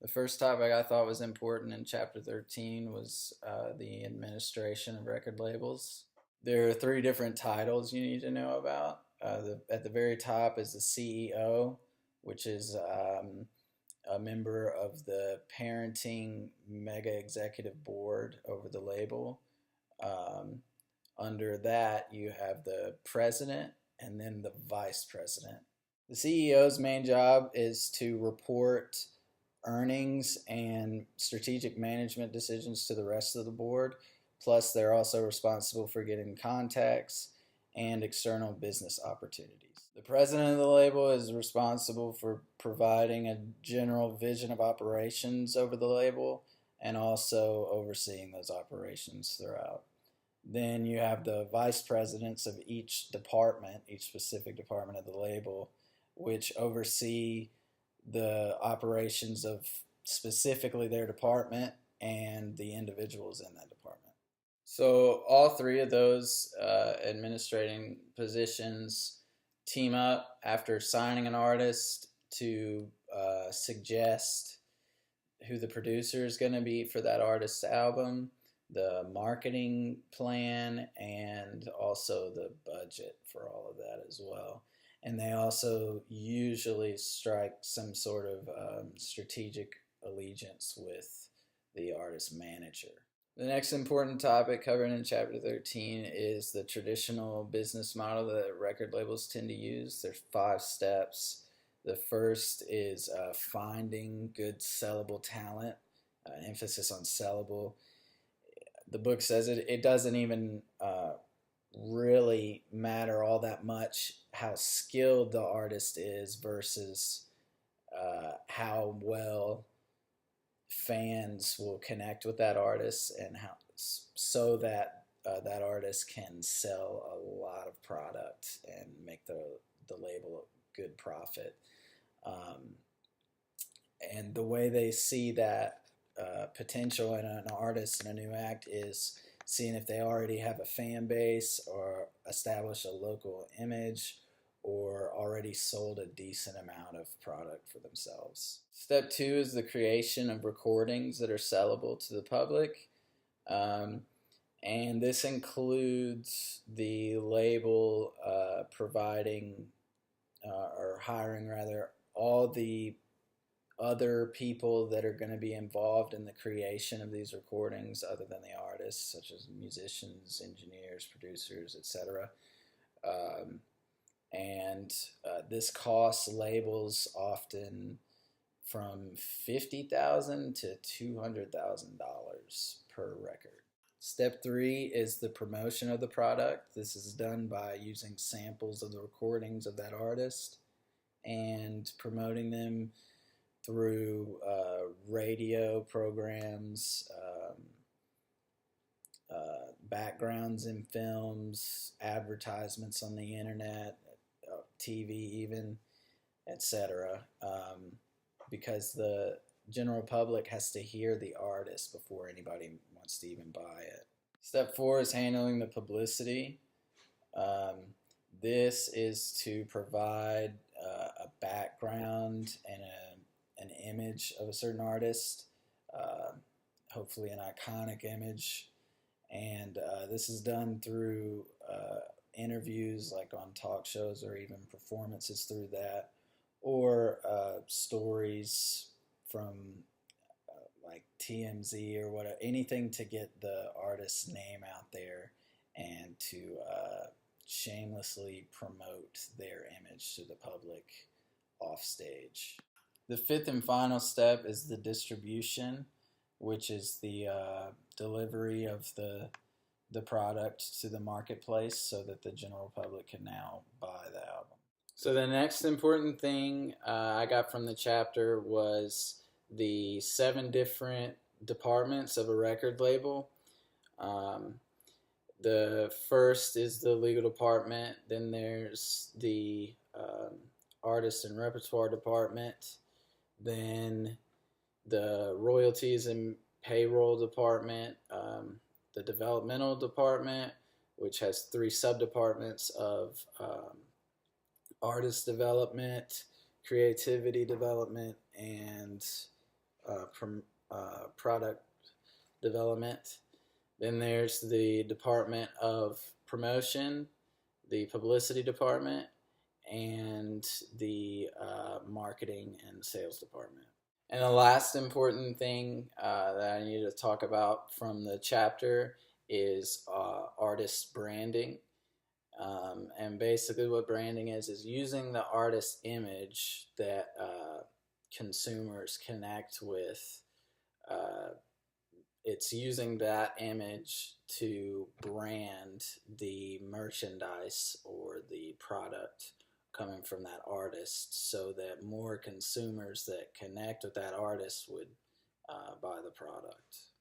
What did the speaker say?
The first topic I thought was important in Chapter 13 was the administration of record labels. There are three different titles you need to know about. At the very top is the CEO, which is a member of the parenting mega executive board over the label. Um, Under that, you have the president and then the vice president. The CEO's main job is to report earnings and strategic management decisions to the rest of the board. Plus, they're also responsible for getting contacts and external business opportunities. The president of the label is responsible for providing a general vision of operations over the label and also overseeing those operations throughout. Then you have the vice presidents of each department, each specific department of the label, which oversee the operations of specifically their department and the individuals in that department. So all three of those administrating positions team up after signing an artist to suggest who the producer is going to be for that artist's album, the marketing plan, and also the budget for all of that as well. And they also usually strike some sort of strategic allegiance with the artist manager. The next important topic covered in Chapter 13 is the traditional business model that record labels tend to use. There's 5 steps. The first is finding good sellable talent, emphasis on sellable. The book says it doesn't even really matter all that much how skilled the artist is versus how well fans will connect with that artist and how so that that artist can sell a lot of product and make the label a good profit. Um, and the way they see that potential in an artist and a new act is seeing if they already have a fan base or establish a local image or already sold a decent amount of product for themselves. Step 2 is the creation of recordings that are sellable to the public. And this includes the label providing or hiring rather all the other people that are going to be involved in the creation of these recordings other than the artists, such as musicians, engineers, producers, etc. Um, and this costs labels often from $50,000 to $200,000 per record. Step 3 is the promotion of the product. This is done by using samples of the recordings of that artist and promoting them through radio programs, backgrounds in films, advertisements on the internet, TV even, etc. Because the general public has to hear the artist before anybody wants to even buy it. Step 4 is handling the publicity. This is to provide a background and an image of a certain artist, hopefully an iconic image. And this is done through interviews like on talk shows or even performances through that, or stories from like TMZ or whatever, anything to get the artist's name out there and to shamelessly promote their image to the public off stage. The 5th and final step is the distribution, which is the delivery of the product to the marketplace so that the general public can now buy the album. So the next important thing I got from the chapter was the 7 different departments of a record label. The first is the legal department, then there's the artist and repertoire department, then the royalties and payroll department, the developmental department, which has 3 sub-departments of artist development, creativity development, and product development. Then there's the Department of Promotion, the Publicity Department, and the Marketing and Sales Department. And the last important thing that I need to talk about from the chapter is artist branding. And basically, what branding is using the artist image that consumers connect with. It's using that image to brand the merchandise or the product coming from that artist so that more consumers that connect with that artist would buy the product.